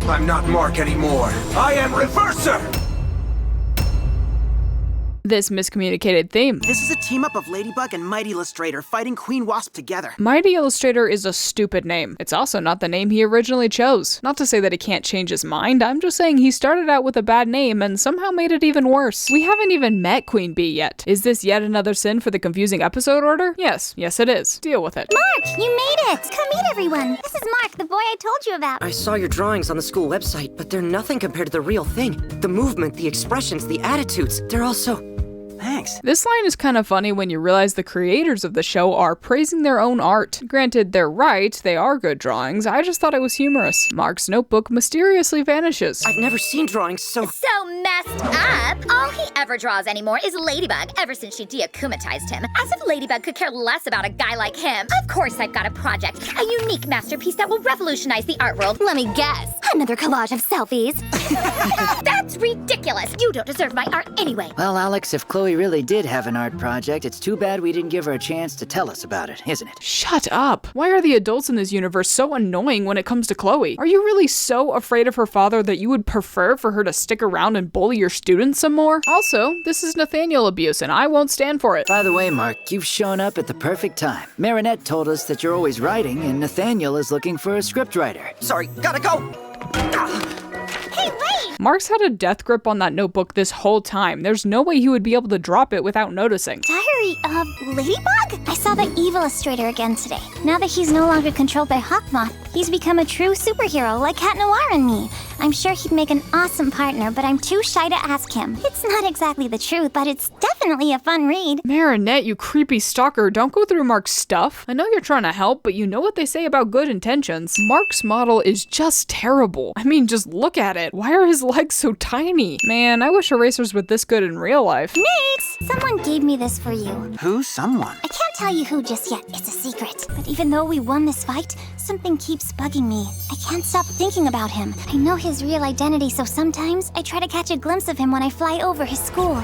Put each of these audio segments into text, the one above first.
I'm not Mark anymore. I am Reverser! This miscommunicated theme. This is a team-up of Ladybug and M.O.D.E Illustrator fighting Queen Wasp together. M.O.D.E Illustrator is a stupid name. It's also not the name he originally chose. Not to say that he can't change his mind, I'm just saying he started out with a bad name and somehow made it even worse. We haven't even met Queen Bee yet. Is this yet another sin for the confusing episode order? Yes it is. Deal with it. Mark, you made it! Come meet everyone. This is Mark, the boy I told you about. I saw your drawings on the school website, but they're nothing compared to the real thing. The movement, the expressions, the attitudes, they're all so... Thanks. This line is kind of funny when you realize the creators of the show are praising their own art. Granted, they're right, they are good drawings, I just thought it was humorous. Mark's notebook mysteriously vanishes. I've never seen drawings so messed up. All he ever draws anymore is Ladybug, ever since she deakumatized him. As if Ladybug could care less about a guy like him. Of course I've got a project, a unique masterpiece that will revolutionize the art world. Let me guess. Another collage of selfies. That's ridiculous. You don't deserve my art anyway. Well, Alex, if Chloe really did have an art project, it's too bad we didn't give her a chance to tell us about it, isn't it? Shut up! Why are the adults in this universe so annoying when it comes to Chloe? Are you really so afraid of her father that you would prefer for her to stick around and bully your students some more? Also, this is Nathaniel abuse and I won't stand for it. By the way, Mark, you've shown up at the perfect time. Marinette told us that you're always writing, and Nathaniel is looking for a scriptwriter. Sorry, gotta go! Hey, wait! Mark's had a death grip on that notebook this whole time. There's no way he would be able to drop it without noticing. Diary of Ladybug? I saw the Evil Illustrator again today. Now that he's no longer controlled by Hawkmoth, he's become a true superhero like Cat Noir and me. I'm sure he'd make an awesome partner, but I'm too shy to ask him. It's not exactly the truth, but it's definitely a fun read. Marinette, you creepy stalker, don't go through Mark's stuff. I know you're trying to help, but you know what they say about good intentions. Mark's model is just terrible. I mean, just look at it. Why are his legs so tiny? Man, I wish erasers were this good in real life. Nate! Someone gave me this for you. Who's someone? I can't tell you who just yet. It's a secret. But even though we won this fight, something keeps bugging me. I can't stop thinking about him. I know his real identity, so sometimes I try to catch a glimpse of him when I fly over his school.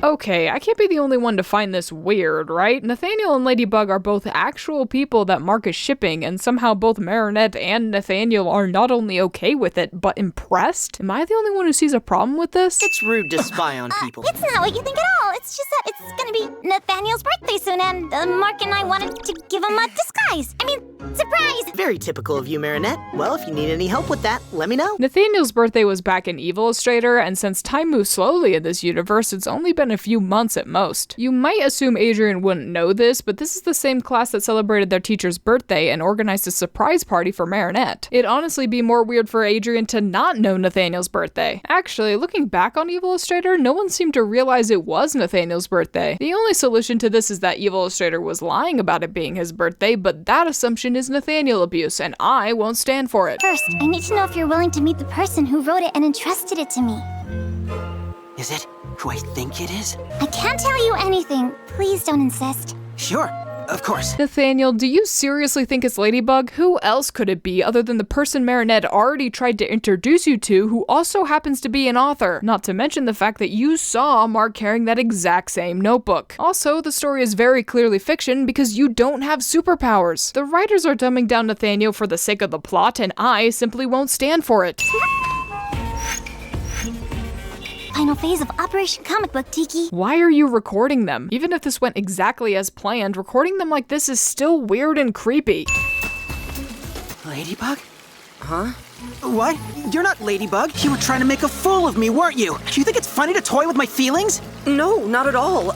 Okay, I can't be the only one to find this weird, right? Nathaniel and Ladybug are both actual people that Mark is shipping, and somehow both Marinette and Nathaniel are not only okay with it, but impressed? Am I the only one who sees a problem with this? It's rude to spy on people. It's not what you think at all. It's just that it's gonna be Nathaniel's birthday soon, and Mark and I wanted to give him a disguise. I mean, surprise! Very typical of you, Marinette. Well, if you need any help with that, let me know. Nathaniel's birthday was back in Evil Illustrator, and since time moves slowly in this universe, it's only been a few months at most. You might assume Adrian wouldn't know this, but this is the same class that celebrated their teacher's birthday and organized a surprise party for Marinette. It'd honestly be more weird for Adrian to not know Nathaniel's birthday. Actually, looking back on Evil Illustrator, no one seemed to realize it was Nathaniel's birthday. The only solution to this is that Evil Illustrator was lying about it being his birthday, but that assumption is Nathaniel abuse, and I won't stand for it. First, I need to know if you're willing to meet the person who wrote it and entrusted it to me. Is it who I think it is? I can't tell you anything. Please don't insist. Sure, of course. Nathaniel, do you seriously think it's Ladybug? Who else could it be other than the person Marinette already tried to introduce you to, who also happens to be an author? Not to mention the fact that you saw Mark carrying that exact same notebook. Also, the story is very clearly fiction because you don't have superpowers. The writers are dumbing down Nathaniel for the sake of the plot, and I simply won't stand for it. Final phase of Operation Comic Book, Tiki. Why are you recording them? Even if this went exactly as planned, recording them like this is still weird and creepy. Ladybug? Huh? What? You're not Ladybug. You were trying to make a fool of me, weren't you? Do you think it's funny to toy with my feelings? No, not at all.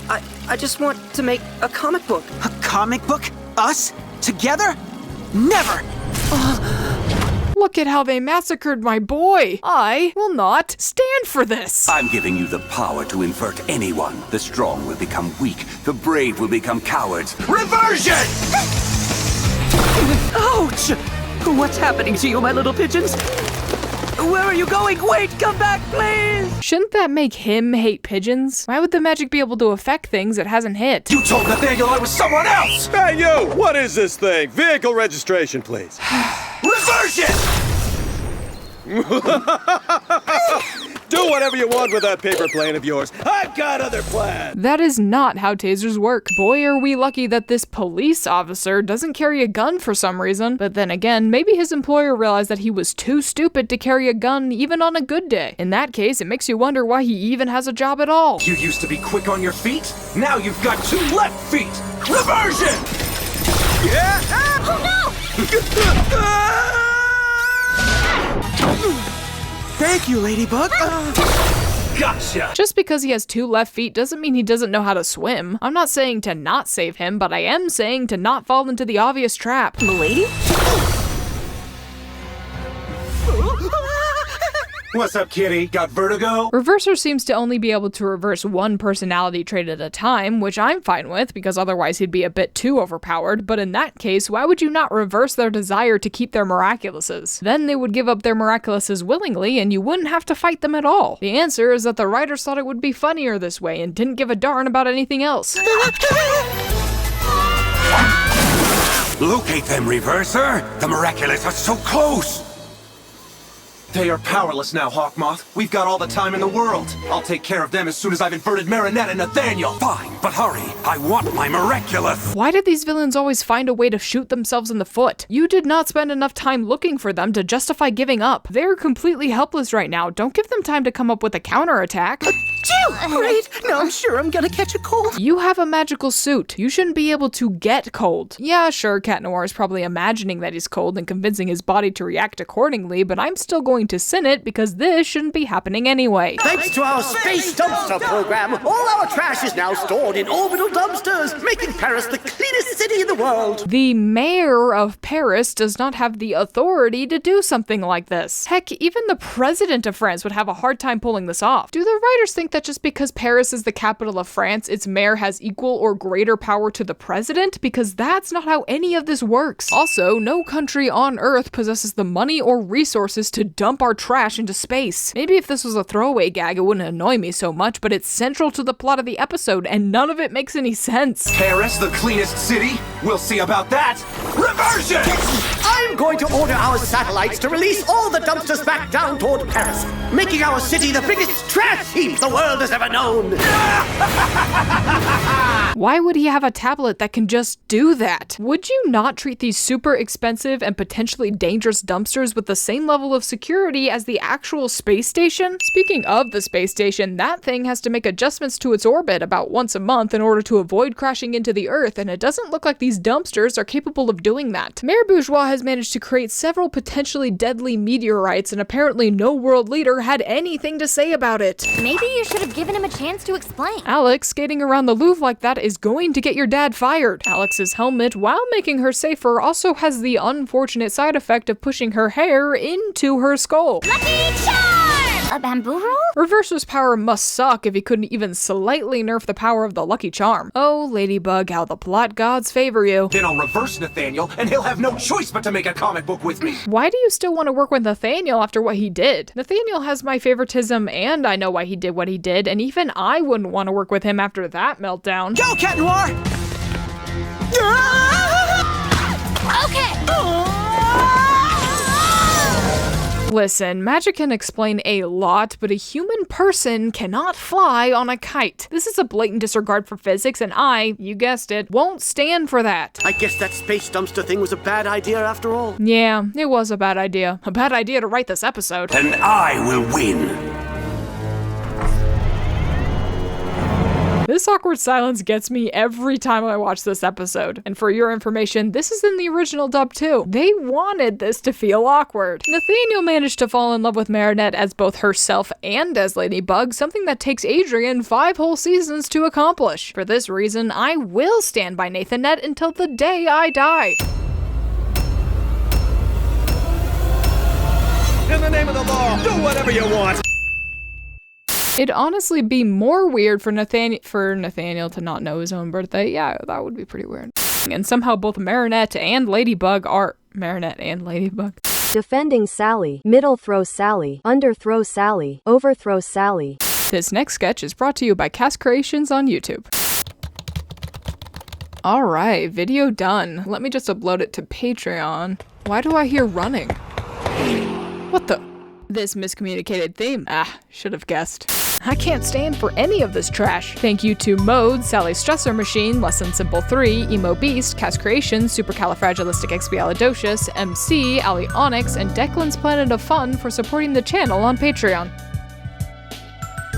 I just want to make a comic book. A comic book? Us? Together? Never! Look at how they massacred my boy. I will not stand for this. I'm giving you the power to invert anyone. The strong will become weak. The brave will become cowards. Reversion! Ouch! What's happening to you, my little pigeons? Where are you going? Wait, come back, please! Shouldn't that make him hate pigeons? Why would the magic be able to affect things it hasn't hit? You told Nathaniel I was someone else! Hey, you! What is this thing? Vehicle registration, please. Reversion! Do whatever you want with that paper plane of yours. I've got other plans. That is not how tasers work. Boy, are we lucky that this police officer doesn't carry a gun for some reason. But then again, maybe his employer realized that he was too stupid to carry a gun even on a good day. In that case, it makes you wonder why he even has a job at all. You used to be quick on your feet. Now you've got 2 left feet. Reversion! Yeah! Thank you, Ladybug. Gotcha! Just because he has 2 left feet doesn't mean he doesn't know how to swim. I'm not saying to not save him, but I am saying to not fall into the obvious trap. Milady? What's up, kitty? Got vertigo? Reverser seems to only be able to reverse one personality trait at a time, which I'm fine with, because otherwise he'd be a bit too overpowered, but in that case, why would you not reverse their desire to keep their Miraculouses? Then they would give up their Miraculouses willingly, and you wouldn't have to fight them at all. The answer is that the writers thought it would be funnier this way, and didn't give a darn about anything else. Locate them, Reverser! The Miraculous are so close! They are powerless now, Hawkmoth. We've got all the time in the world. I'll take care of them as soon as I've inverted Marinette and Nathaniel. Fine, but hurry. I want my Miraculous! Why did these villains always find a way to shoot themselves in the foot? You did not spend enough time looking for them to justify giving up. They're completely helpless right now. Don't give them time to come up with a counterattack. Great! Now I'm sure I'm gonna catch a cold. You have a magical suit. You shouldn't be able to get cold. Yeah, sure, Cat Noir is probably imagining that he's cold and convincing his body to react accordingly, but I'm still going to sin it because this shouldn't be happening anyway. Thanks to our space dumpster program, all our trash is now stored in orbital dumpsters, making Paris the cleanest city in the world. The mayor of Paris does not have the authority to do something like this. Heck, even the president of France would have a hard time pulling this off. Do the writers think that just because Paris is the capital of France, its mayor has equal or greater power to the president? Because that's not how any of this works. Also, no country on Earth possesses the money or resources to dump our trash into space. Maybe if this was a throwaway gag, it wouldn't annoy me so much, but it's central to the plot of the episode, and none of it makes any sense. Paris, the cleanest city? We'll see about that. Reversion! I'm going to order our satellites to release all the dumpsters back down toward Paris, making our city the biggest trash heap the world has ever known. Why would he have a tablet that can just do that? Would you not treat these super expensive and potentially dangerous dumpsters with the same level of security as the actual space station? Speaking of the space station, that thing has to make adjustments to its orbit about once a month in order to avoid crashing into the Earth, and it doesn't look like these dumpsters are capable of doing that. Mayor Bourgeois has managed to create several potentially deadly meteorites, and apparently no world leader had anything to say about it. Maybe you should have given him a chance to explain. Alex, skating around the Louvre like that is going to get your dad fired. Alex's helmet, while making her safer, also has the unfortunate side effect of pushing her hair into her skull. Lucky charm! A bamboo roll? Reverser's power must suck if he couldn't even slightly nerf the power of the Lucky Charm. Oh, Ladybug, how the plot gods favor you. Then I'll reverse Nathaniel, and he'll have no choice but to make a comic book with me. Why do you still want to work with Nathaniel after what he did? Nathaniel has my favoritism, and I know why he did what he did, and even I wouldn't want to work with him after that meltdown. Go, Cat Noir! Okay! Listen, magic can explain a lot, but a human person cannot fly on a kite. This is a blatant disregard for physics, and I, you guessed it, won't stand for that. I guess that space dumpster thing was a bad idea after all. Yeah, it was a bad idea. A bad idea to write this episode. And I will win. This awkward silence gets me every time I watch this episode. And for your information, this is in the original dub too. They wanted this to feel awkward. Nathaniel managed to fall in love with Marinette as both herself and as Ladybug, something that takes Adrian 5 whole seasons to accomplish. For this reason, I will stand by Nathanette until the day I die. In the name of the law, do whatever you want. It'd honestly be more weird for Nathaniel to not know his own birthday. Yeah, that would be pretty weird. And somehow both Marinette and Ladybug are Defending Sally, middle throw Sally, underthrow Sally, overthrow Sally. This next sketch is brought to you by Cast Creations on YouTube. Alright, video done. Let me just upload it to Patreon. Why do I hear running? What the? This miscommunicated theme. Should have guessed. I can't stand for any of this trash. Thank you to M.O.D.E, Sally's Stressor Machine, Lesson Simple 3, EmoBaest, Cast Creation, supercalifragilisticexpialidocious, MC, Allie Onyx, and Declan's Planet of Fun for supporting the channel on Patreon.